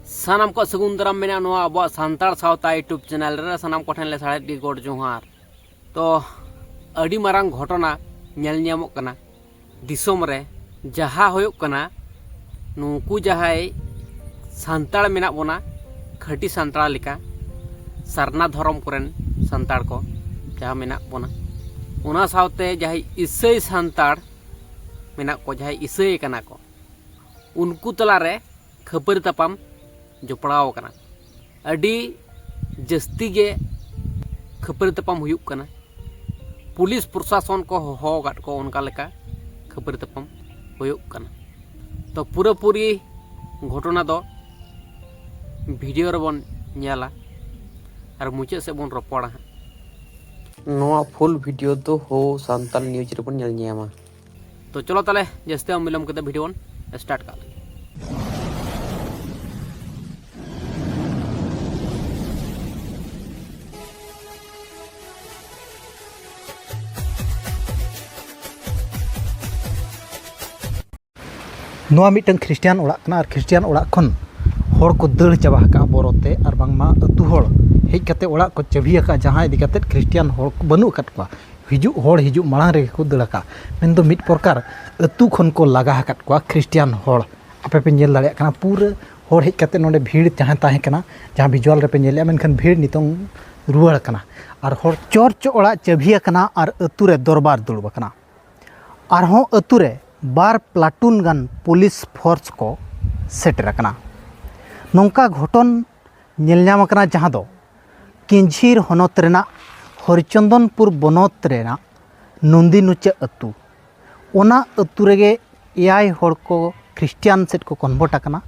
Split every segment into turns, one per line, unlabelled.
सानाम को सगुंदराम मेना नोआ अब सानतार सावता यूट्यूब चैनल रे सानाम को ठेन ले साड़े दी गोड जोहार तो अड़ी मारांग घटना नेल ᱧᱟᱢᱚᱜ कना दिसोम रे जहा होयोग कना नुकु जहाय सानतार मेना बोना खटी सानतार लिका सरना धर्म कोरेन सानतार को जहा मेना बोना उना सावते जहाय इसाई सानतार मेना को जहाय इसाई कना को उनको तला रे खबर तपाम जोपड़ाव कना अडी जस्ती गे खबर तपाम हुयुक कना पुलिस प्रशासन को होगाट को उनका लेका खबर तपाम हुयुक कना तो पूरी घटना दो वीडियो रे बन नेला और मुचे से बन रपड़ा नोआ फुल वीडियो तो हो सांताल न्यूज रे बन नेल ᱧᱟᱢᱟ तो चलो ताले जस्ते मिलम कते वीडियो बन स्टार्ट कर
नोआ मिटन ख्रिस्टियान ओड़ा कना और ख्रिस्टियान ओड़ा खन होड़ को दड़ चाबा का बरोते और बांगमा अतु होड़ हेज कते ओड़ा को चाबी का जहां इदी कते ख्रिस्टियान होड़ बनु कत को हिजु होड़ हिजु मांग रे को दड़ का मेन दो मिट प्रकार अतु खन को लगा कत को ख्रिस्टियान होड़ आपे पे नेल दाड़े कना पूरा होड़ हेज कते नोडे भीड़ जहां ताहे कना जहां विजुअल रे पे नेले मेनखन भीड़ नितों रुवाड़ कना और होड़ चर्च ओड़ा चाबी कना और अतु रे दरबार दुड़ब कना और हो अतु रे बार प्लाटून गन पुलिस फोर्स को सेटर कना नौका घटन नेलनाम कना जहां दो किंझीर होनत रेना हरिचंदनपुर बनत रेना नंदीनुचा अतु ओना अतु रेगे एआई होड़ को ख्रिस्टियान सेट को कन्वर्ट कना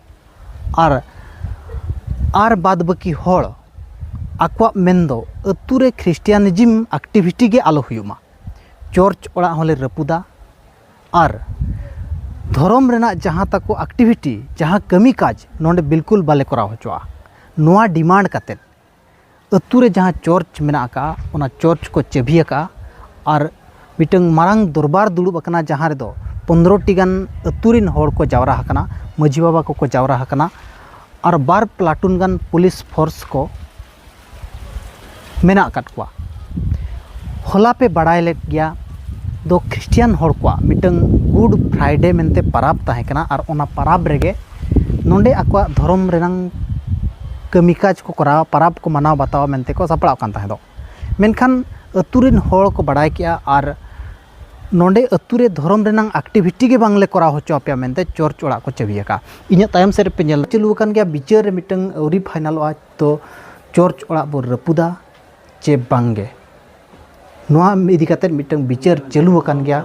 आर बाद बाकी होड़ आक्वा मेंदो अतु रे ख्रिस्टियानिज्म एक्टिविटी गे आलो हुयुमा चर्च ओड़ा होले रपुदा और धर्म रेना जहाँ तक एक्टिविटी जहाँ कमी काज नोंडे बिल्कुल बाले कराव होचोआ नोआ डिमांड काते अतु रे जहाँ चर्च मेना का ओना चर्च को चाबी का और मिटंग मारांग दरबार दुड़ुब कना जहाँ रे दो 15 टी गान अतु रिन होड़ को जावरा हकना मझी बाबा को जावरा हकना और बार प्लाटून गान पुलिस फोर्स को मेना काट कोआ होला पे बड़ाय ले गया दो ख्रिस्टियान होड़ को मिटंग गुड फ्राइडे मेनते पराब ताहे कना और ओना पराब रेगे नोंडे आकवा धर्म रेनांग कमिकाज को करा पराब को मनाव बतावा मेनते को सपड़ाव कान ताहे दो मेनखान अतुरिन होड़ को बड़ाय किया और नोंडे अतुरे धर्म रेनांग एक्टिविटी के बांगले करा होचो पे मेनते चर्च ओड़ा को चाबी का इन्या तायम से पे नेल चलु कान गया बिचार रे मिटंग औरी फाइनल आ तो चर्च ओड़ा बो रपुदा चे बांगे नोआ इदी कते मिटंग बिचार चलु कान गया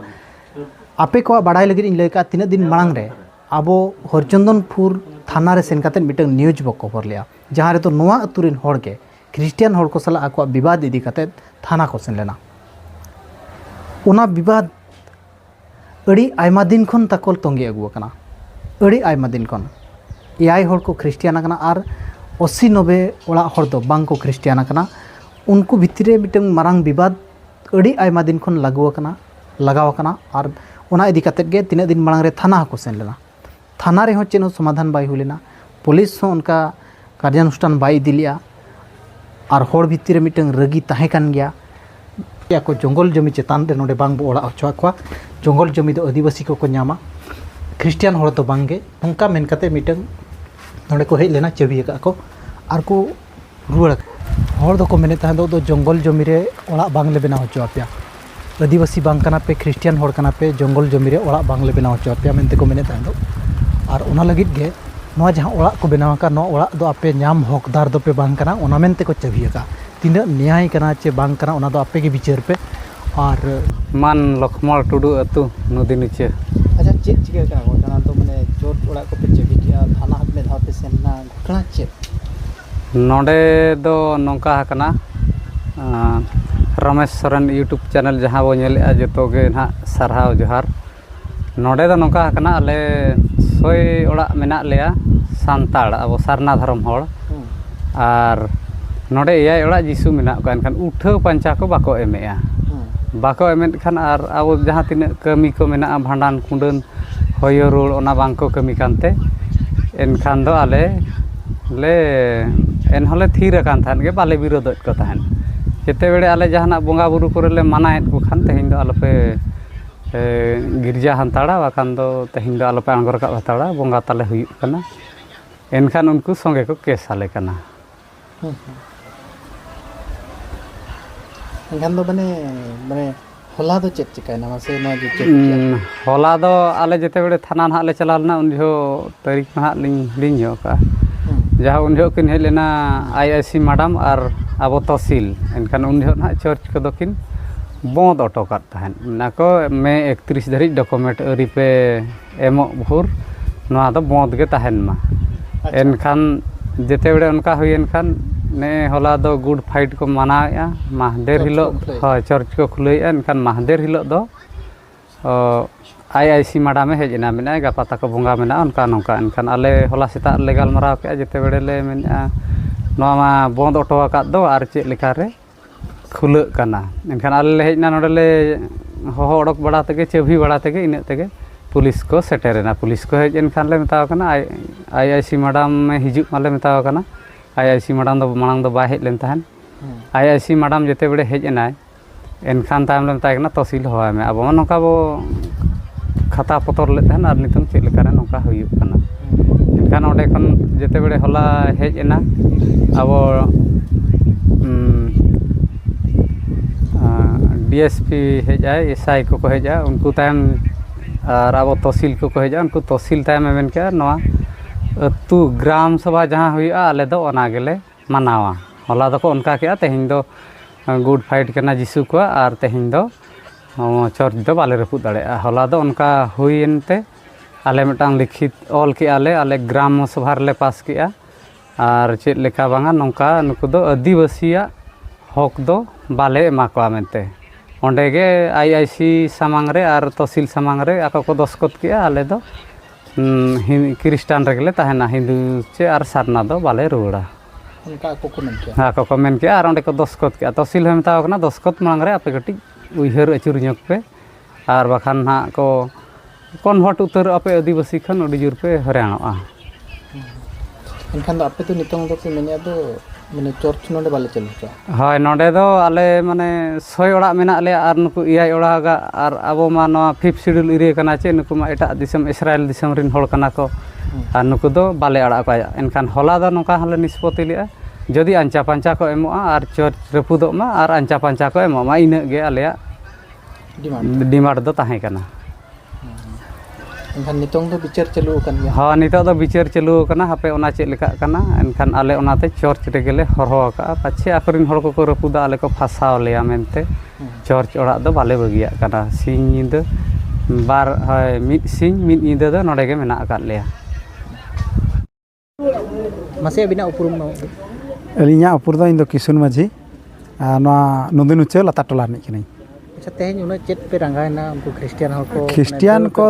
आपे को बड़ाई लगे इन लैका तीन दिन मांग रे आबो हरचंदनपुर थाना रे सेन कते मिटंग न्यूज बो कवर लिया जहां रे तो नोआ अतुरिन होड़ के ख्रिस्टियान होड़ को सला आको विवाद इदी कते थाना को सेन लेना ओना विवाद अड़ी आयमा दिन खन तकल तंगे अगु कना अड़ी आयमा दिन खन एआई होड़ को ख्रिस्टियान कना और 80-90 ओड़ा होड़ दो बांग को ख्रिस्टियान कना उनको भितरे मिटंग मारांग विवाद अड़ी आयमा दिन खन लगाव कना और ओना इदी कते गे तीन दिन मांग रे थाना को सेन लेना थाना रे हो चेनो समाधान बाय हुलेना पुलिस हो उनका कार्यानुष्ठान बाय दिलिया और होड़ भितरे मिटंग रगी ताहे कान गया या को जंगल जमी चेतान रे नोडे बांग ओड़ा होचवा को जंगल जमी दो आदिवासी को न्यामा ख्रिस्टियान होड़ तो बांगे उनका मेन कते मिटंग नोडे को हेज लेना चाबी का को और को रुवाड़ होड़ दो को मेने ताहे दो जंगल जमी रे ओड़ा बांग ले बेना होचवा पे आदिवासी बांग कना पे ख्रिस्टियान होड़ कना पे जंगल जमी रे ओड़ा बांग ले बेना होचवा पे मेनते को मेने ताहे दो और ओना लगित गे नोआ जहां ओड़ा को बेनाव का नो ओड़ा दो आपे न्याम हकदार दो पे बांग कना ओना मेनते को चाबी का तीन न्याय कना चे बांग कना ओना दो आपे के विचार पे और
मान लक्ष्मण टुडू अतु नदी नीचे
अच्छा चे चिके कना घटना तो माने चोर ओड़ा को पे चाबी किया थाना में धाव पे सेना घटना चे
नोडे दो नौका हकना रमेश सोरेन यूट्यूब चैनल जहाँ वो नेले जो गे ना सारहाव जोहार नोडे दो नौका हकना अले सोय ओड़ा मेना लेया सांताड़ अब सारना धर्म होड़ और नोडे एआई ओड़ा जीसु मेना को एनखान उठाव पंचा को बाको एमेया बाको एमेन खान और अब जहाँ तीन कमी को मेना भांडान कुंडन होयो रोड ओना बांग को कमी कानते एनखान दो आले ले एनहले थीर अकान थान गे बाले विरोध को थान जेते बेड़े आले जहाना बोंगा बुरु करे ले मानाएत को खान तेहिं दो आलोपे गिरजा हंताड़ा बाखान दो तेहिं दो आलोपे आंगोर का हताड़ा बोंगा ताले हुई कना एनखान उनको संगे को केस आले कना
एनखान दो माने होला दो चेक चिकायना मासे ना जो चेक
होला दो आले जेते बेड़े थाना ना ले चलालना उन जो तारीख ना लिंग जो का जहाँ उन जो किन हेलेना आईआईसी मैडम और अब तहसील एनखान उन जो ना चर्च को दो किन बंद ऑटो करता है ना को मैं 31 धरी डॉक्यूमेंट अरी पे एमो भोर ना तो बंद के तहन मा एनखान जेते बेड़े उनका हुई एनखान ने होला दो गुड फाइट को मनाया महादेर हिलो हाँ चर्च को खुलैया एनखान महादेर हिलो दो आईआईसी मैडम हेजना मेना गापा तक बोंगा मेना उनका नौका एनखान आले होला सेता ले गालमाराव के जेते बेड़े ले मेना नोआ मा बंद ऑटो आकाद दो आर चेक लेखा रे खुलक कना एनखान आले ले हेजना नोडे ले होहो ओडक बड़ा तेगे चेभी बड़ा तेगे इने तेगे पुलिस को सेटेरेना पुलिस को हेज एनखान ले मेताव कना आईआईसी मैडम हिजुक माले मेताव कना आईआईसी मैडम दो मांग दो बा हेज लेन तहन आईआईसी मैडम जेते बेड़े हेज एनाय एनखान तायम ले मेताय कना तहसील होय में अब नोका बो खाता पतर ले तहन आर नितम चेक लेका रे नोका हुयुक कना एनखान ओडे खन जेते बेड़े होला हेज एना अब डीएसपी हेज आय एसआई को हेज आ उनको तायम और अब तहसील को हेज आ उनको तहसील तायम मेन के नोआ अतु ग्राम सभा जहाँ हुआ आले दो ओना गेले मनावा होला दो को उनका के तेहिं दो गुड फाइट करना जिसु को और तेहिं दो चर्च दो बाले रपुद दाड़े होला दो उनका हुईनते आले मिटांग लिखित ऑल के आले ग्राम सभा रे पास किया और चेक लेखा बांगा नौका नुकु दो आदिवासिया हक दो बाले एमा को मेनते ओंडे गे आईआईसी सामांग रे और तहसील सामांग रे आको को दस्खत किया आले दो क्रिस्टान रेगले तहना हिंदू चे और सारना दो बाले रुड़ा
उनका को मेन किया
हाँ को मेन किया और ओंडे को दस्खत किया तहसील हम मेताव कना दस्खत मांग रे आपे कटी उइहर अचुर ñok पे और बाखान हा को कन्वर्ट उतर आपे आदिवासी खन अडी जुर पे हराणोआ
एनखान दो आपे तो नितंग दो पे मेनिया दो माने चर्च नोडे बाले चलु चा
हाय नोडे दो आले माने 6 ओड़ा मेना ले और नुकु इयाय ओड़ा गा और अब मा नो 5th शेड्यूल इरे कना चे नुकु मा एटा दिसम इस्राएल दिसम रिन होड़ कना को और नुकु दो बाले अड़ा को एनखान होला दो नोका हले निष्पत्ति लिया जदि अंचा पंचा को एमोआ और चर्च रपुदो मा और अंचा पंचा को एमो मा इने गे आलेया डिमांड दो ताहे कना
एनखान नितंग दो विचार चलु कन गया
हाँ नितो दो विचार चलु कना हापे ओना चेक लेका कना एनखान आले ओनाते चर्च रेगेले हरहो का पाछे आकरिन हड़ को रपुदा आले को फासाव लेया मेनते चर्च ओड़ा दो बाले बगिया कना सिंग निंदा बार हाय मिड सिंग मिड निंदा दो नोडे गे मेना आकाद लेया
मासे बिना उपरुम नो
अलिया उपुर दो इन दो किशुन माझी नंदिन उच्च लता टोला रिनिज कनाई
अच्छा तेहें उना चेत पे रंगायना उनको क्रिश्चियन हर को
क्रिश्चियन को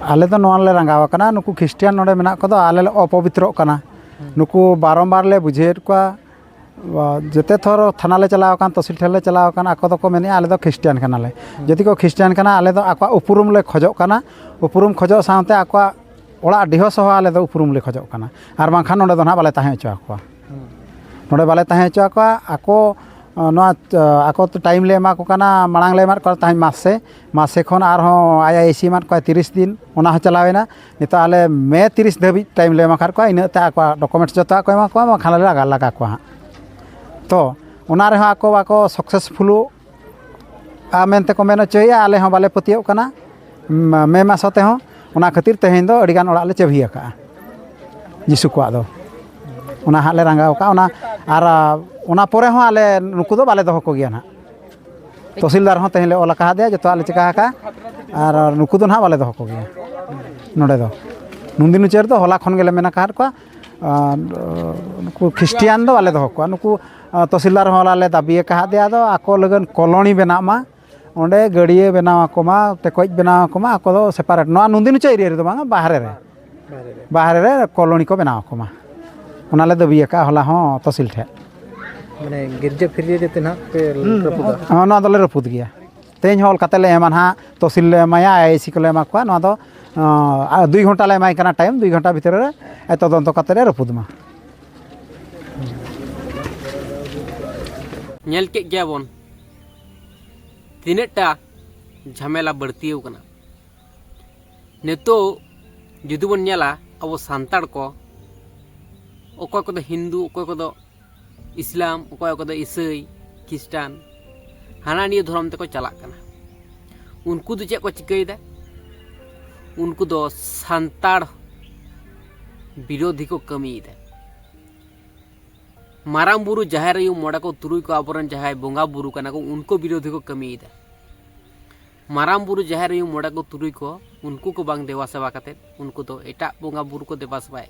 आले दो नोआ ले रंगावा कना नुकु क्रिश्चियन नोडे मेना को दो आले ले अपवित्रो कना नुकु बारंबार ले बुझेर को जेते थोर थाना ले चलाव कान तहसील ठेल ले चलाव कान आको दो को मेने आले दो क्रिश्चियन कना ले जदि को क्रिश्चियन कना आले दो आको उपरुम ले खोजो कना उपरुम खोजो साथे आको ओड़ा डिहो सह आले दो उपरुम ले खोजो कना आर बांखान नोडे दो ना बाले ताहे चो आको नोडे बाले ताहे चो आको आको तो टाइम ले एमा को कना मांग ले को ताहे मासे खन आर हो आईआईसी मान को 30 दिन ओना चलावेना नितो आले मे 30 धबी टाइम ले एमा खार को इनते आको डॉक्यूमेंट जतो को एमा को खाना ले लगा को तो ओना रे आको सक्सेसफुल आ मेनते को मेनो चोया आले हो बाले पतियो कना मे मासते हो ओना खातिर तेहें दो अडिगान ओड़ा ले चेभी का जिसु को दो ओना हाले रंगाव का ओना आर ओना परे हो आले नुकु दो बाले दो को गया ना तहसीलदार हो तेहें ले ओला कहा दे जतो आले चिका का और नुकु दो ना बाले दो को गया नोडे दो नुंदिनु चेर दो होला खन गेले मेना कार को नुकु क्रिश्चियन दो बाले दो को नुकु तहसीलदार हो ले दाबी कहा दे दो आको लगन कॉलोनी बना मा ओंडे गड़िए बनाव को मा तेकोज बनाव को मा आको दो सेपारेट नोआ नुंदिनु चे एरिया रे दो बांगा बाहरे रे कॉलोनी को बनाव को मा ओना ले दाबी का होला हो तहसील ठे
माने गिरजे फिरिये जते ना पे रपुदा
हाँ ना दले रपुद गया तेज हल कते ले एमान हा तहसील ले माया आईसी को ले मा को ना दो 2 घंटा ले एमाय कना टाइम 2 घंटा भीतर रे तदंत कते रे रपुदमा
नेल के गया बोन तिनेटा झमेला बढ़ती होकना नेतो जुदी बन नेला अब सांताड़ को अकोय को हिंदू अकोय को इस्लाम अकोय को ईसाई ख्रिस्टान हाना निये धर्म तक चला उनको तो चेक को चिकईदा उनको दो सांताड़ विरोधी को कमीदा मारांग बुरु जाहेर आयु मोड़ा को तुरुई को आबरन जहाय बोंगा बुरु कना को उनको विरोधी को कमीदा मारांग बुरु जाहेर आयु मोड़ा को तुरुई को उनको को बांग देवा सेवा करते उनको तो एटा बोंगा बुरु को देवा सेवा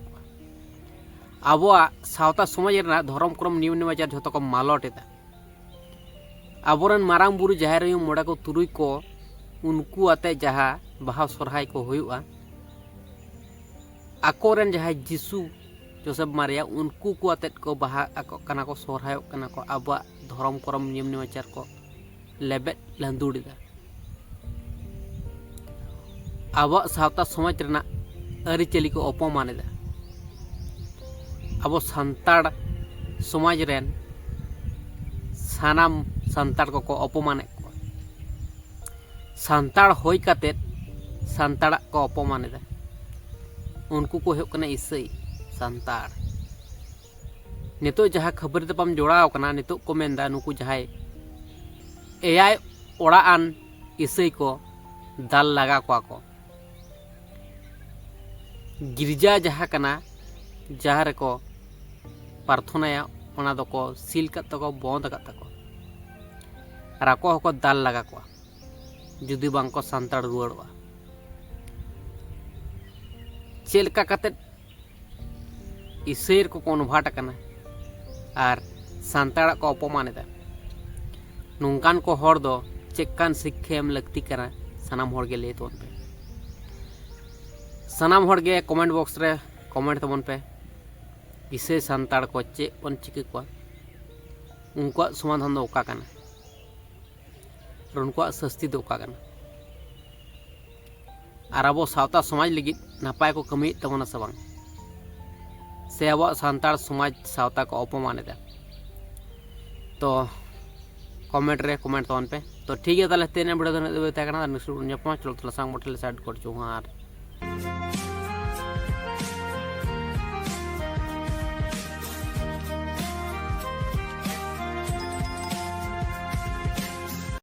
आबोआ सावता समाज रेना धर्म क्रम नियम नेमाचार झोतो को मालट एदा आबोरन मारांग बुरु जाहेर आयु मोड़ा को तुरुई को उनको आते जहा बाहा सोरहाय को हुआ आकोरन जहाय जिसु जोसेफ मारिया उनको को आते को बाहा कना को सोरहाय कना को आबा धर्म करम नियम नेमाचार को लेबे लंदुड़ीदा आबा सावता समाज रेना अरिचली को अपमानेदा अब सांताड़ समाज रेन सानाम सांताड़ को अपमाने को सांताड़ होई काते सांताड़ को अपमानेदा उनको को हो कना ईसाई सांताड़ नितो जहाँ खबर तपम जोड़ाव कना नितो को मेंदा नुकु जहाय एआई ओड़ाआन ईसाई को दाल लगा को गिरजा जहाँ कना जहाँ रेको प्रार्थनाया ओना दको सील कत को बंद कत को राको हको दाल लगा को जुदी बांग को सांताड़ रुआड़वा चेलका कते ईसैर को कन्भार्ट कना आर सांताड़ को अपमानेदा नोंकान को हर दो चेक्कान शिक्षा एम लगती कना सानाम हर गे ले तोन पे सानाम हर गे कमेंट बॉक्स रे कमेंट तबन पे ईसै सांताड़ को चे बन चिका को उनको समाधान दो ओका कना और उनको सस्ती दो ओका कना और अब सावता समाज लगी नापाय को कमी तबना सबंग से अब सांताड़ समाज सावता को अपमानेदा तो कमेंट रे कमेंट तबन पे तो ठीक है ताले तेने वीडियो दे नेक्स्ट वीडियो साइड कर चुहार।